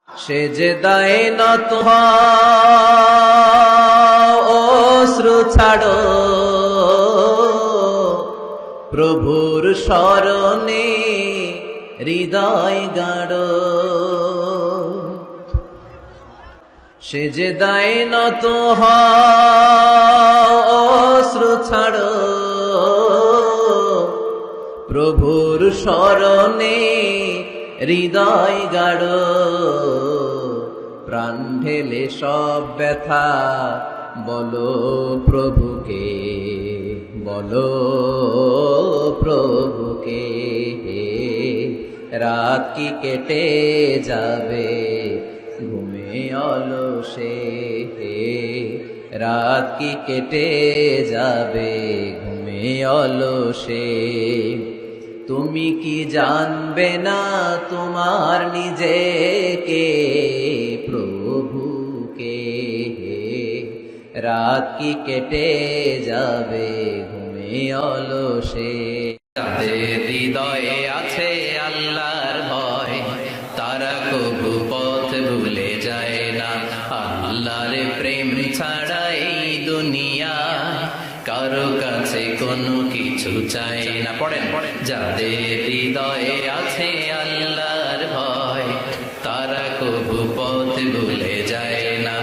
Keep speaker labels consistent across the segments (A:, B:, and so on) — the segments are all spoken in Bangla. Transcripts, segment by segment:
A: সেজদায় নত হও, অশ্রু ছাড়ো, প্রভুর শরণে হৃদয় গাড়ো। সেজদায় নত হও, অশ্রু ছাড়ো, প্রভুর শরণে হৃদয় গাড়ো। প্রাণ ঢেলে সব ব্যথা বলো প্রভুকে, বলো প্রভুকে। রাত কি কেটে যাবে ঘুমে অলসে, রাত কি কেটে যাবে ঘুমে অলসে। তুমি কি জানবে না তোমার নিজেকে, প্রভুকে। রাত কি কেটে যাবে ঘুমে অলসে। তাদের হৃদয়ে আছে আল্লাহর ভয়, তারা কবু পথ ভুলে যায় না। আল্লাহর প্রেম ছাড়া এই দুনিয়া কারো কাছে কোনো কিছু চাই না। পড়েন, যাদের হৃদয়ে আছে আল্লাহর ভয়, তারা কবু পথ ভুলে যায় না।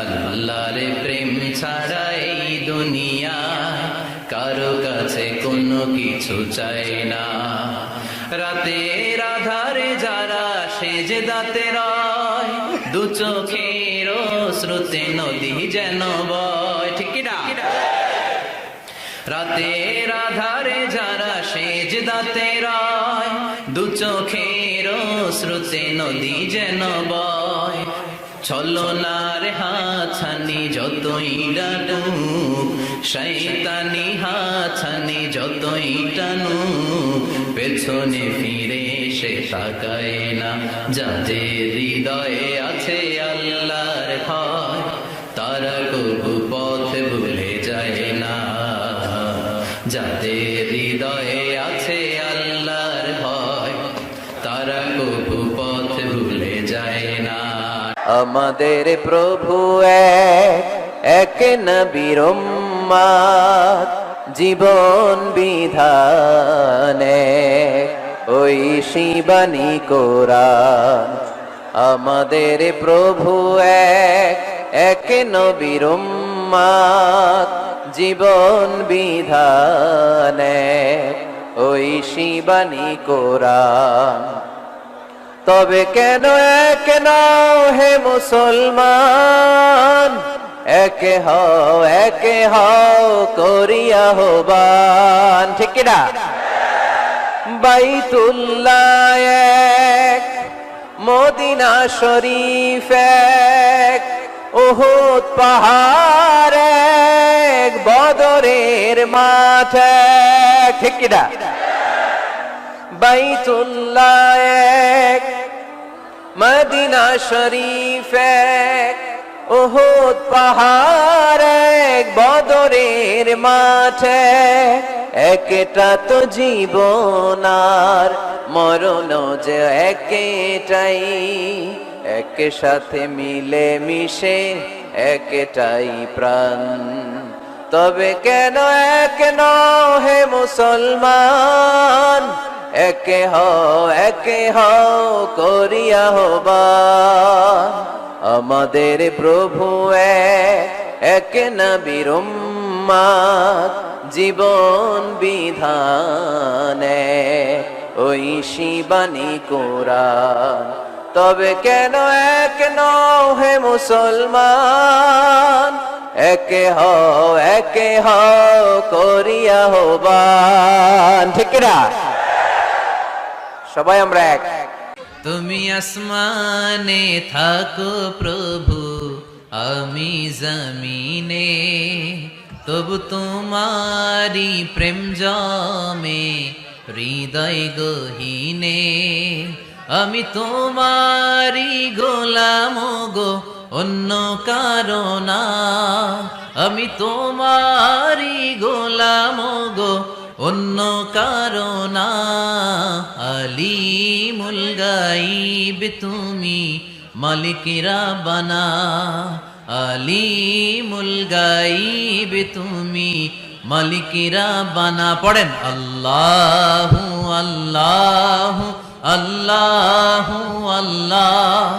A: আল্লাহর প্রেম ছাড়া এই দুনিয়া কারো কাছে কোনো কিছু চাই না। রাতের আধারে যারা সেজদাতে রয়, দু চোখের শ্রুতে নদী যেন বয়। ঠিক না? রাতের আধারে যারা সেজদাতে রয়, দু চোখের শ্রুতে নদী যেন বয়। ছলনার হাতছানি যতই ডানুক, শয়তানি হাতছানি যতই টানুক, পেছনে ফিরে সে তাকায় না। যাদের হৃদয়ে আছে আল্লাহর ভয়, তারা কবু পথ ভুলে যায় না। যাদের হৃদয়ে আছে আল্লাহর ভয়, তারা কবু পথ ভুলে যায় না। আমাদের প্রভু এক নবীর উম্মত, জীবন বিধানে ওই শিবানী কোরআন। আমাদের প্রভু এক নবীর উম্মত, জীবন বিধানে ওই শিবানী কোরআন। তবে কেন এক নও হে মুসলমান, একে হও করিয়া হবান। ঠিক না? বাইতুল্লাহ এক, মদিনা শরীফ এক, উহুদ পাহাড় এক, বদরের মাঠ এক। ঠিক না? বাইতুল্লাহ এক, মদিনা শরীফ এক, উহুদ পাহাড় এক, বদরের মাঠ এক। একটা তো জীবন আর মরণ যে একটাই, এক সাথে মিলে মিশে একটাই প্রাণ। তবে কেন এক নও হে মুসলমান, একে হও করিয়া হবান। আমাদের প্রভু এক নবীর উম্মত, জীবন বিধানে ওই শিবানী কোরআন। তবে কেন এক নও হে মুসলমান, একে হও করিয়া হবান। ঠিক না? সবাই আমরা এক। তুমি আসমানে থাকো প্রভু, আমি জমিনে, তবু তোমারি প্রেম জমে হৃদয় গহীনে। আমি তোমারি গোলাম গো, অন্য কারো না। আমি তোমারি গোলাম গো, অন্য কারো না। আলিমুল গাইব তুমি, মালিকিরা বানা আলিমুল গাইব তুমি মালিকিরা বানা পড়েন আল্লাহু আল্লাহু আল্লাহু আল্লাহ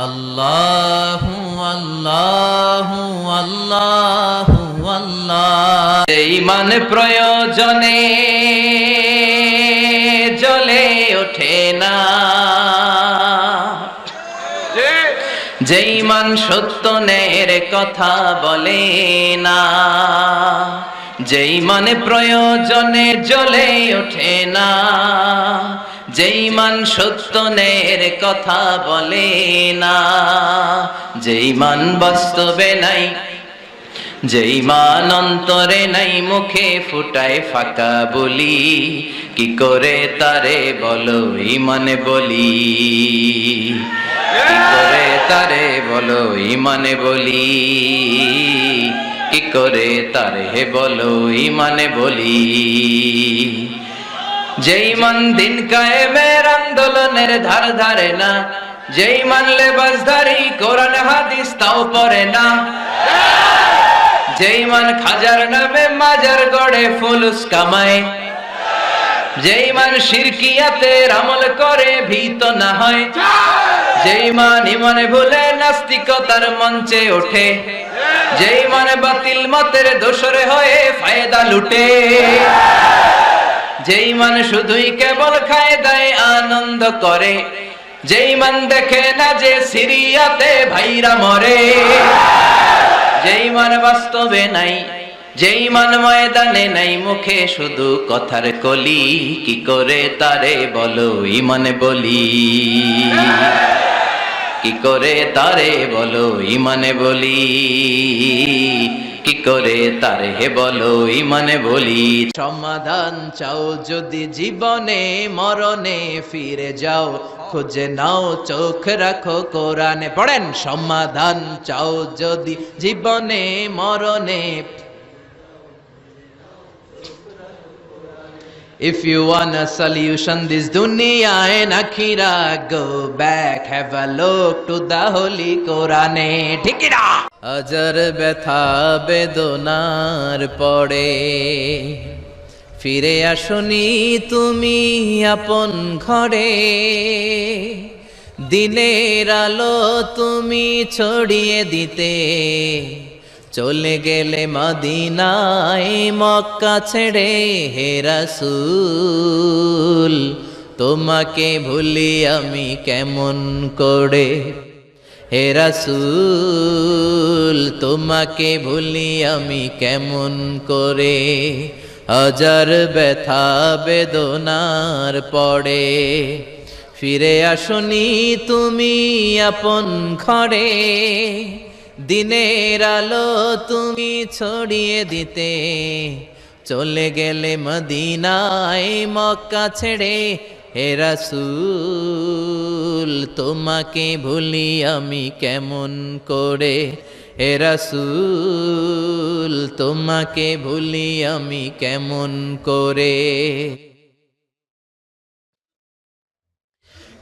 A: আল্লাহু আল্লাহু আল্লাহু আল্লাহ ঈমান প্রয়োজনে জ্বলে ওঠে না যে ঈমান সত্য ন্যায়ের কথা বলে না যে ঈমান প্রয়োজনে জ্বলে ওঠে না যে ঈমান সত্য ন্যায়ের কথা বলে না যে ঈমান বাস্তবে নাই যে ঈমান অন্তরে নাই মুখে ফুটায় ফাঁকা বলি কি করে তারে বলো ঈমান বলি কি করে তারে বলো ঈমান বলি কি করে তারে বলো ঈমান বলি যে ঈমান দিন কায়েমের আন্দোলনের ধার ধারে না যে ঈমান লেবাসধারী কোরআন হাদিস তাও পড়ে না যে ঈমান খাজার নামে মাজার গড়ে ফুলুস কামায় যে ঈমান শিরকিয়াতের আমল করে ভীত না হয় যে ঈমান ঈমানে ভুলে নাস্তিকতার মঞ্চে ওঠে যে ঈমান বাতিল মতের দোসরে হয়ে ফায়দা লুটে যে ঈমান শুধুই কেবল খায় দায় আনন্দ করে যে ঈমান দেখে না যে সিরিয়াতে ভাইরা মরে যে ঈমান বাস্তবে নাই যে ঈমান ময়দানে নাই মুখে শুধু কথার কলি কি করে তারে বলো ঈমান বলি কি করে তারে বলো ঈমান বলি কি করে তারে বলো ঈমান বলি সমাধান চাও যদি জীবনে মরণে ফিরে যাও খুঁজে নাও চোখ রাখো কোরআনে পড়েন সমাধান চাও যদি জীবনে মরণে If you want a solution this dunya and akhirah go back have a look to the holy Quran ঠিক না আজর ব্যথা বেদনার পড়ে ফিরে আসনি তুমি আপন ঘরে দিনের আলো তুমি ছড়িয়ে দিতে চলে গেলে মদিনায় মক্কা ছেড়ে হে রাসূল তোমাকে ভুলি আমি কেমন করে হে রাসূল তোমাকে ভুলি আমি কেমন করে হাজার ব্যথা বেদনার পড়ে ফিরে আসনি তুমি আপন ঘরে দিনের আলো তুমি ছড়িয়ে দিতে চলে গেলে মদিনায় মক্কা ছেড়ে হে রাসূল তোমাকে ভুলি আমি কেমন করে হে রাসূল তোমাকে ভুলি আমি কেমন করে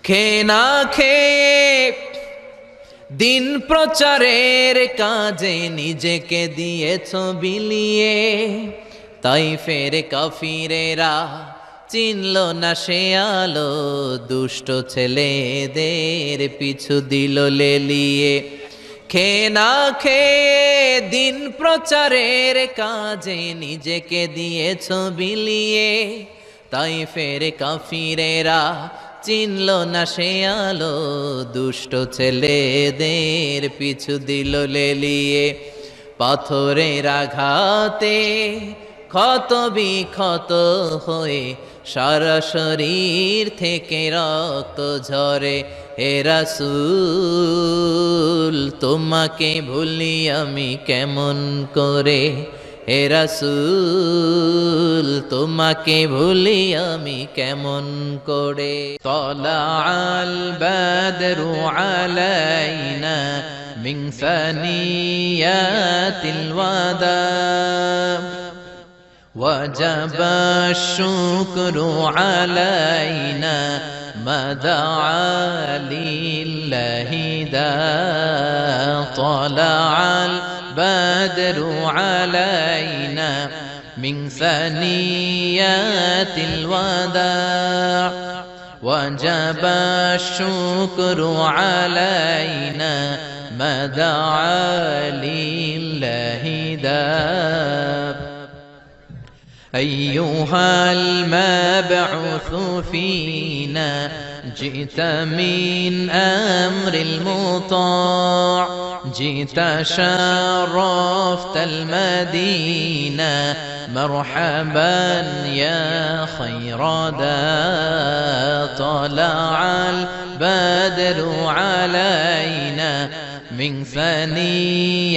A: খেয়ে না খেয়ে দিন প্রচারের কাজে নিজেকে দিয়েছ বিলিয়ে তাই ফের কাফিরেরা চিনল না সে আলো দুষ্ট ছেলেদের পিছু দিল লেলিয়ে খেয়ে না খেয়ে দিন প্রচারের কাজে নিজেকে দিয়েছ বিলিয়ে তাই ফের কাফিরেরা চিনল না সে আলো দুষ্ট ছেলেদের পিছু দিল লেলিয়ে পাথরের আঘাতে ক্ষত বিক্ষত হয়ে সারা শরীর থেকে রক্ত ঝরে হে রাসূল তোমাকে ভুলি আমি কেমন করে হে রাসূল তোমাকে ভুলি আমি কেমন করে তালাআল বাদরু আলাইনা মিন সানিয়াতিল ওয়াদা وجب الشكر علينا ما دعا لله إذا طلع البدر علينا من ثنيات الوداع وجب الشكر علينا ما دعا لله داب أيها المبعوث فينا جئت من أمر المطاع جئت شرفت المدينة مرحبا يا خير دا طلع البدر علينا من ثنيات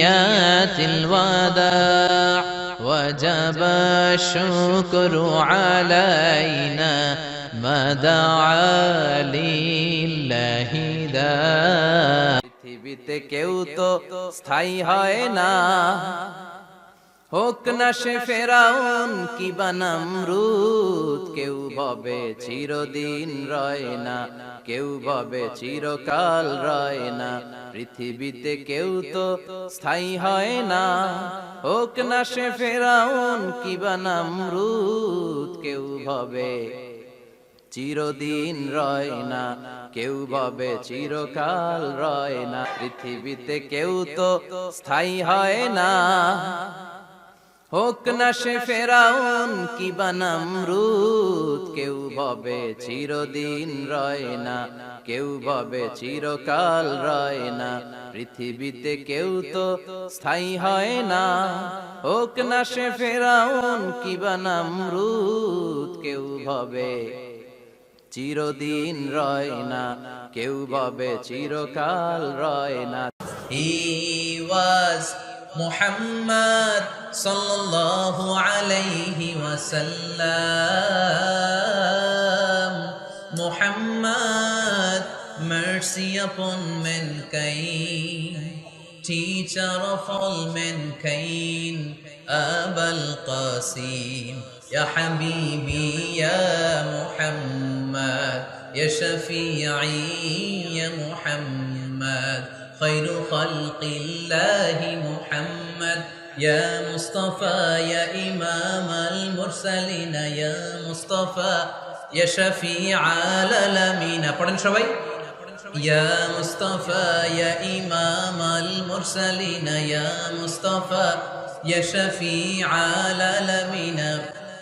A: الوداع وجب الشكر علينا ما دعا لله داع পৃথিবীতে কেউ তো স্থায়ী হয় না হোক না সে ফেরাউন কিবা নমরুদ কেউ ভাবে চিরদিন রয় না কেউ ভাবে চিরকাল রয় না পৃথিবীতে কেউ তো স্থায়ী হয় না হোক না সে ফেরাউন কিবা নমরুদ কেউ ভাবে চিরদিন রয় না কেউ ভাবে চিরকাল রয় না পৃথিবীতে কেউ তো স্থায়ী হয় না হোক না সে ফেরাউন কিবা নমরুদ কেউ ভাবে চিরদিন রয় না কেউ ভাবে চিরকাল রয় না পৃথিবীতে কেউ তো স্থায়ী হয় না হোক না সে ফেরাউন কিবা নমরুদ কেউ ভাবে চিরদিন রয় না কেউ ভাবে চিরকাল রয় না He was Muhammad sallallahu alayhi wa sallam Muhammad mercy upon mankind teacher of all mankind Abul Qasim Ya Habibi Ya Muhammad Ya Shafi'i Ya Muhammad خير خلق الله محمد يا مصطفى يا إمام المرسلين يا مصطفى يا شفيع العالمين পড়েন সবাই يا مصطفى يا إمام المرسلين يا مصطفى يا شفيع العالمين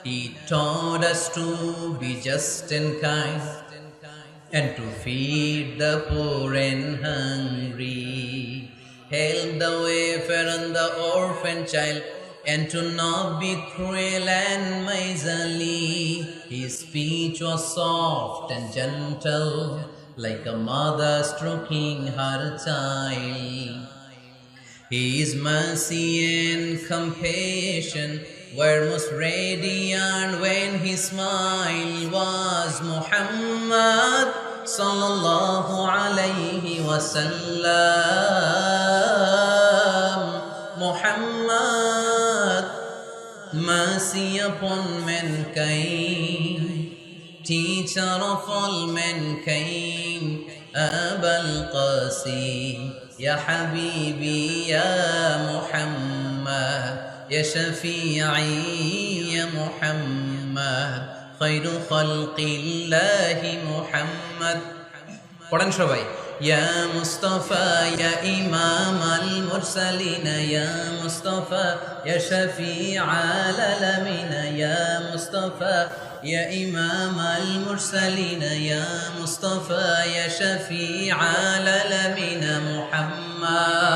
A: He taught us to be just and kind and to feed the poor and hungry, help the wafer and the orphan child, and to not be cruel and miserly. His speech was soft and gentle, like a mother stroking her child. His mercy and compassion were most radiant when his smile was Muhammad sallallahu alayhi wa sallam. Muhammad, mercy upon mankind, teacher of all mankind, Abul Qasim, Ya Habibi, Ya Muhammad, Ya Shafi'i, Ya Muhammad, خير خلق الله محمد. পড়েন সবাই يا مصطفى يا إمام المرسلين يا مصطفى يا شفيع العالمين يا مصطفى يا إمام المرسلين يا مصطفى يا شفيع العالمين محمد